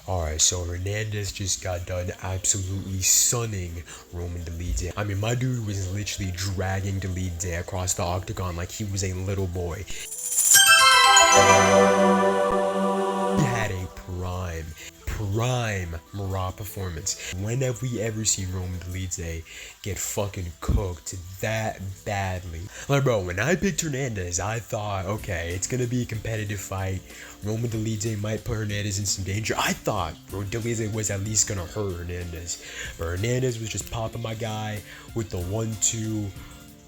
Alright, so Hernandez just got done absolutely sunning Roman DOLIDZE. I mean, my dude was literally dragging DOLIDZE across the octagon like he was a little boy. He had a prime Murat performance. When have we ever seen Roman DOLIDZE get fucking cooked that badly? Like, bro, when I picked Hernandez, I thought, okay, it's gonna be a competitive fight. Roman DOLIDZE might put Hernandez in some danger. I thought DOLIDZE was at least gonna hurt Hernandez, but Hernandez was just popping my guy with the 1-2,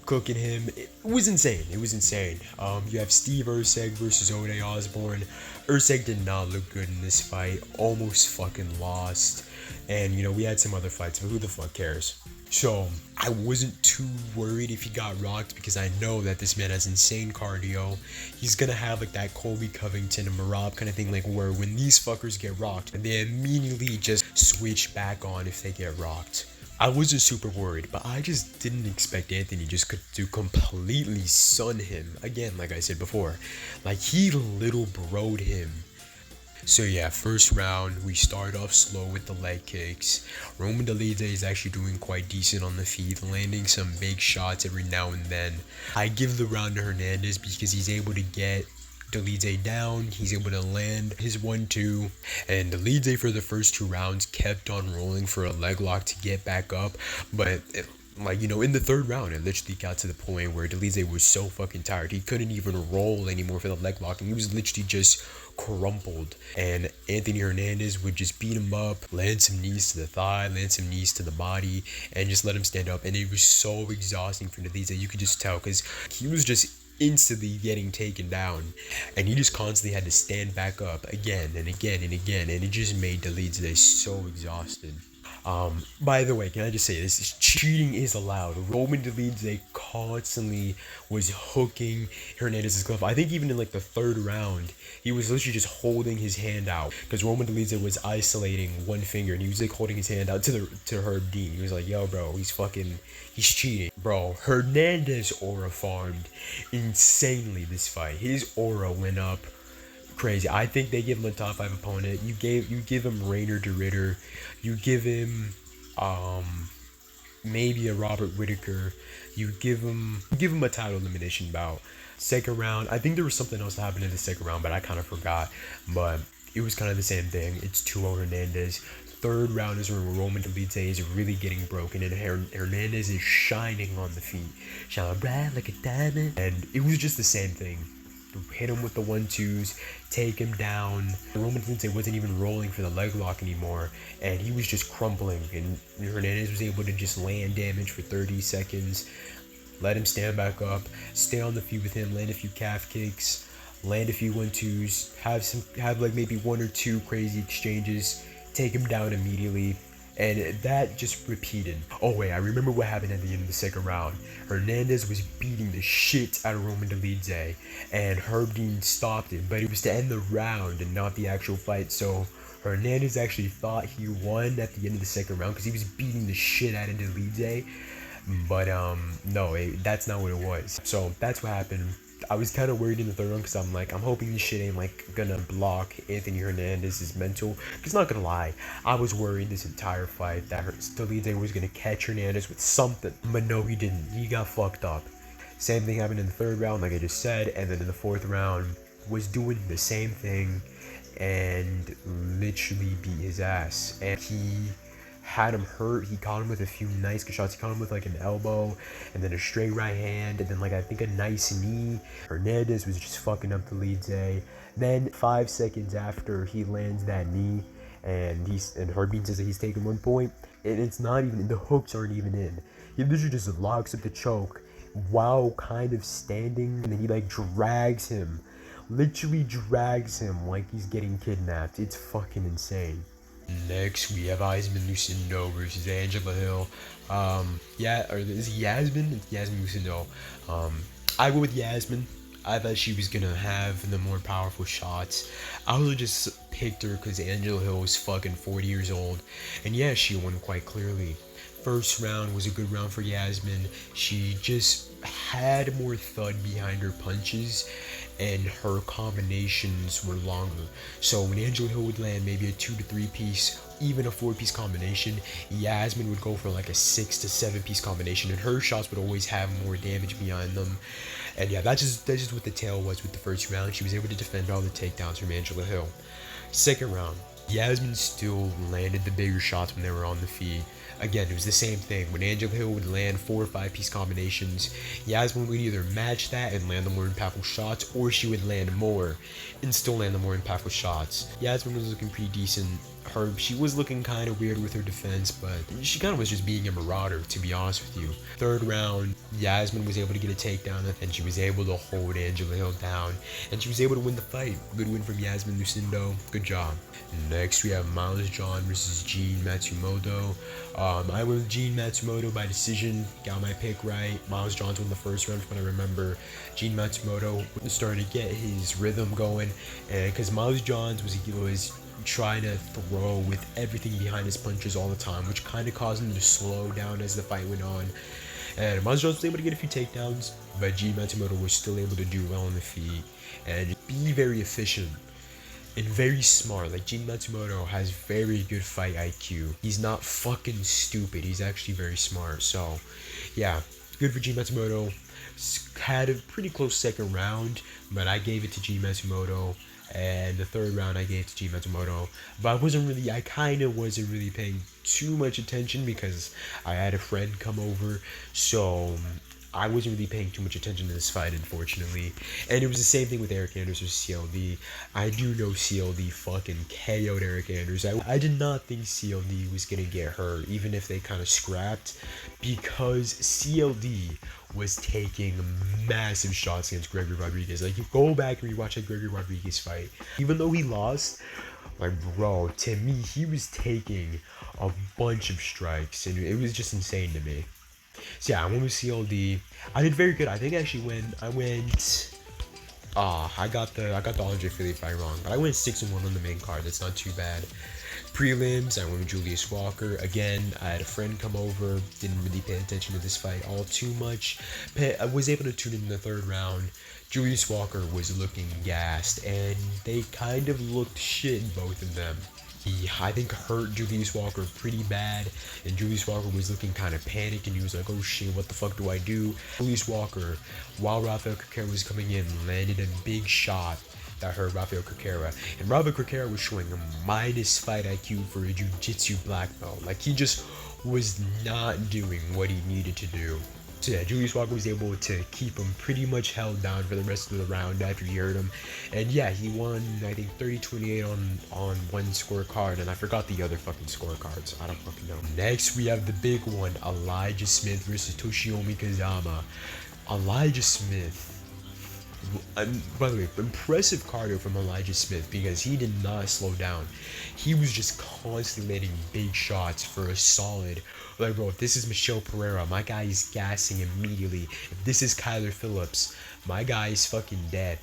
cooking him. It was insane. You have Steve Erceg versus Ode Osborne. Erceg did not look good in this fight, almost fucking lost, and we had some other fights, but who the fuck cares? So I wasn't too worried if he got rocked, because I know that this man has insane cardio. He's gonna have like that Colby Covington and Marab kind of thing, like where when these fuckers get rocked, they immediately just switch back on if they get rocked. I wasn't super worried, but I just didn't expect Anthony to completely sun him. Again, like I said before, like he little bro'd him. So yeah, first round, we start off slow with the leg kicks. Roman DOLIDZE is actually doing quite decent on the feet, landing some big shots every now and then. I give the round to Hernandez because he's able to get DOLIDZE down, he's able to land his 1-2, and DOLIDZE for the first 2 rounds kept on rolling for a leg lock to get back up, but in the third round, it literally got to the point where DOLIDZE was so fucking tired, he couldn't even roll anymore for the leg lock, and he was literally just crumpled, and Anthony Hernandez would just beat him up, land some knees to the thigh, land some knees to the body, and just let him stand up, and it was so exhausting for DOLIDZE. You could just tell, because he was just instantly getting taken down, and he just constantly had to stand back up again and again and again, and it just made DOLIDZE so exhausted. By the way, can I just say this? Cheating is allowed. Roman DOLIDZE constantly was hooking Hernandez's glove. I think even in like the third round, he was literally just holding his hand out, because Roman DOLIDZE was isolating one finger, and he was like holding his hand out to Herb Dean. He was like, yo bro, he's cheating. Bro, Hernandez aura farmed insanely this fight. His aura went up crazy. I think they give him a top 5 opponent. You give him Rainer de Ritter, you give him maybe a Robert Whitaker, you give him a title elimination bout. Second round, I think there was something else that happened in the second round, but I kind of forgot, but it was kind of the same thing. It's 2-0 Hernandez. Third round is when Roman DOLIDZE is really getting broken, and Hernandez is shining on the feet, shining bright like a diamond, and it was just the same thing. Hit him with the 1-2s, take him down. Roman DOLIDZE wasn't even rolling for the leg lock anymore, and he was just crumpling, and Hernandez was able to just land damage for 30 seconds, let him stand back up, stay on the feet with him, land a few calf kicks, land a few 1-2s, have like maybe 1 or 2 crazy exchanges, take him down immediately, and that just repeated. Oh wait, I remember what happened at the end of the second round. Hernandez was beating the shit out of Roman DOLIDZE, and Herb Dean stopped it, but it was to end the round and not the actual fight. So Hernandez actually thought he won at the end of the second round because he was beating the shit out of DOLIDZE, but no, that's not what it was. So that's what happened. I was kind of worried in the third round, because I'm hoping this shit ain't like gonna block Anthony Hernandez's mental. Because not gonna lie, I was worried this entire fight that DOLIDZE was gonna catch Hernandez with something, but no, he didn't. He got fucked up. Same thing happened in the third round, like I just said, and then in the fourth round was doing the same thing and literally beat his ass, and he had him hurt. He caught him with a few nice good shots. He caught him with like an elbow, and then a straight right hand, and then like I think a nice knee. Hernandez was just fucking up DOLIDZE. Then 5 seconds after he lands that knee, and Herb Dean says that he's taking 1 point, and it's not even, the hooks aren't even in. He literally just locks up the choke while kind of standing, and then he like literally drags him like he's getting kidnapped. It's fucking insane. Next, we have Yasmin Lucindo versus Angela Hill. Is it Yasmin? It's Yasmin Lucindo. I go with Yasmin. I thought she was gonna have the more powerful shots. I also just picked her because Angela Hill was fucking 40 years old, and yeah, she won quite clearly. First round was a good round for Yasmin. She just had more thud behind her punches, and her combinations were longer. So when Angela Hill would land maybe a 2 to 3 piece, even a 4 piece combination, Yasmin would go for like a 6 to 7 piece combination, and her shots would always have more damage behind them. And yeah, that's just what the tale was with the first round. She was able to defend all the takedowns from Angela Hill. Second round, Yasmin still landed the bigger shots when they were on the feet. Again, it was the same thing. When Angela Hill would land 4 or 5 piece combinations, Yasmin would either match that and land the more impactful shots, or she would land more and still land the more impactful shots. Yasmin was looking pretty decent. She was looking kind of weird with her defense, but she kind of was just being a marauder, to be honest with you. Third round, Yasmin was able to get a takedown, and she was able to hold Angela Hill down, and she was able to win the fight. Good win from Yasmin Lucindo. Good job. Next, we have Miles John versus Jean Matsumoto. I went with Jean Matsumoto by decision. Got my pick right. Miles John won the first round, but I remember Jean Matsumoto started to get his rhythm going, and because Miles John was trying to throw with everything behind his punches all the time, which kind of caused him to slow down as the fight went on. And Miles Jones was able to get a few takedowns, but Jean Matsumoto was still able to do well on the feet and be very efficient and very smart. Like, Jean Matsumoto has very good fight IQ. He's not fucking stupid. He's actually very smart. So, yeah, good for Jean Matsumoto. Had a pretty close second round, but I gave it to Jean Matsumoto. And the third round I gave to Jean Matsumoto. But I kind of wasn't really paying too much attention because I had a friend come over. So I wasn't really paying too much attention to this fight, unfortunately. And it was the same thing with Eric Anders versus CLD. I do know CLD fucking KO'd Eric Anders. I did not think CLD was going to get hurt, even if they kind of scrapped, because CLD was taking massive shots against Gregory Rodriguez. Like, you go back and rewatch that Gregory Rodriguez fight. Even though he lost, like, bro, to me, he was taking a bunch of strikes, and it was just insane to me. So yeah, I went with CLD. I did very good. I think actually I got the Andre Philly fight wrong, but I went 6-1 on the main card. That's not too bad. Prelims, I went with Julius Walker. Again, I had a friend come over, didn't really pay attention to this fight all too much. I was able to tune in the third round. Julius Walker was looking gassed, and they kind of looked shit, both of them. He, I think, hurt Julius Walker pretty bad, and Julius Walker was looking kind of panicked, and he was like, oh shit, what the fuck do I do? Julius Walker, while Rafael Caquera was coming in, landed a big shot that hurt Rafael Caquera. And Rafael Caquera was showing a minus fight IQ for a jiu-jitsu black belt. Like, he just was not doing what he needed to do. So yeah, Julius Walker was able to keep him pretty much held down for the rest of the round after he hurt him. And yeah, he won, I think, 30-28 on one scorecard, and I forgot the other fucking scorecards. I don't fucking know. Next, we have the big one, Elijah Smith versus Toshiomi Kazama. Elijah Smith. By the way, impressive cardio from Elijah Smith, because he did not slow down. He was just constantly landing big shots for a solid. Like, bro, if this is Michelle Pereira, my guy is gassing immediately. If this is Kyler Phillips, my guy is fucking dead.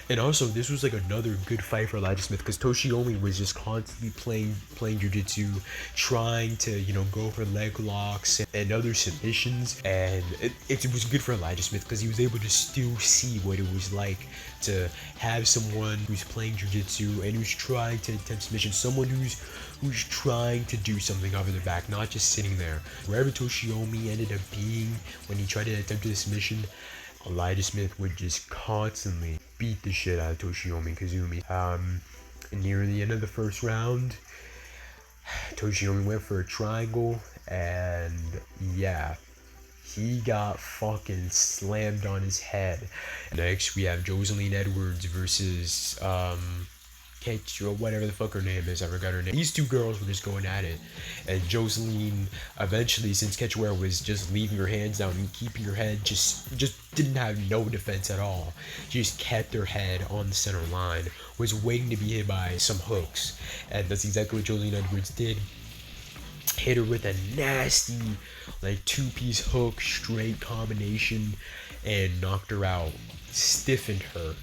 And also, this was like another good fight for Elijah Smith, because Toshiomi was just constantly playing jiu-jitsu, trying to, you know, go for leg locks and other submissions. And it was good for Elijah Smith, because he was able to still see what it was like to have someone who's playing jiu-jitsu and who's trying to attempt submission, someone who's trying to do something off of their back, not just sitting there. Wherever Toshiomi ended up being when he tried to attempt a submission, Elijah Smith would just constantly beat the shit out of Toshiomi Kazumi. Near the end of the first round, Toshiomi went for a triangle, and yeah, he got fucking slammed on his head. Next, we have Joseline Edwards versus Kate, or whatever the fuck her name is, I forgot her name. These two girls were just going at it, and Joseline eventually, since Cachoeira was just leaving her hands down and keeping her head, just didn't have no defense at all. She just kept her head on the center line, was waiting to be hit by some hooks, and that's exactly what Joseline Edwards did. Hit her with a nasty, like, two-piece hook, straight combination, and knocked her out. Stiffened her.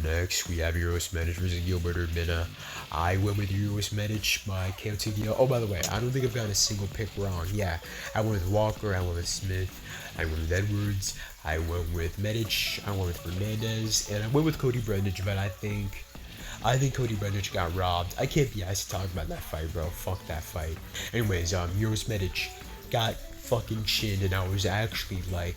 Next, we have Euros Medic versus Gilbert Urbina. I went with Euros Medic by KOTDO. Oh, by the way, I don't think I've gotten a single pick wrong. Yeah, I went with Walker, I went with Smith, I went with Edwards, I went with Medic, I went with Hernandez, and I went with Cody Brundage, but I think Cody Brundage got robbed. I can't be asked to talk about that fight, bro. Fuck that fight. Anyways, Euros Medic got fucking chinned, and I was actually like,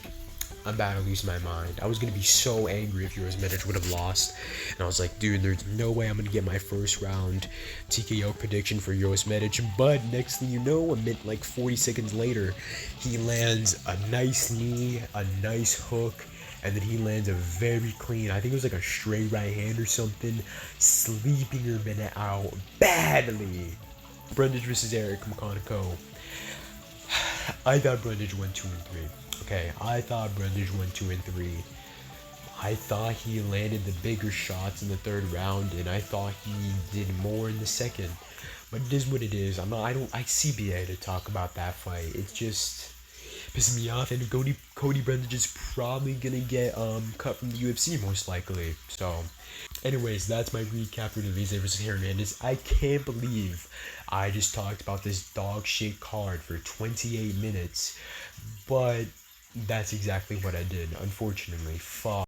I'm about to lose my mind. I was gonna be so angry if Euros Medic would have lost. And I was like, dude, there's no way I'm gonna get my first round TKO prediction for Euros Medic. But next thing you know, like 40 seconds later, he lands a nice knee, a nice hook, and then he lands a very clean, I think it was like a straight right hand or something, sleeping Urbina out badly. Brundage versus Eric McConaughey. I thought Brundage went 2 and 3. Okay, I thought Brundage went 2 and 3. I thought he landed the bigger shots in the third round, and I thought he did more in the second. But it is what it is. I CBA to talk about that fight. It just pisses me off, and Cody Brundage is probably gonna get cut from the UFC most likely. So, anyways, that's my recap for DOLIDZE vs Hernandez. I can't believe I just talked about this dog shit card for 28 minutes, but that's exactly what I did, unfortunately. Fuck.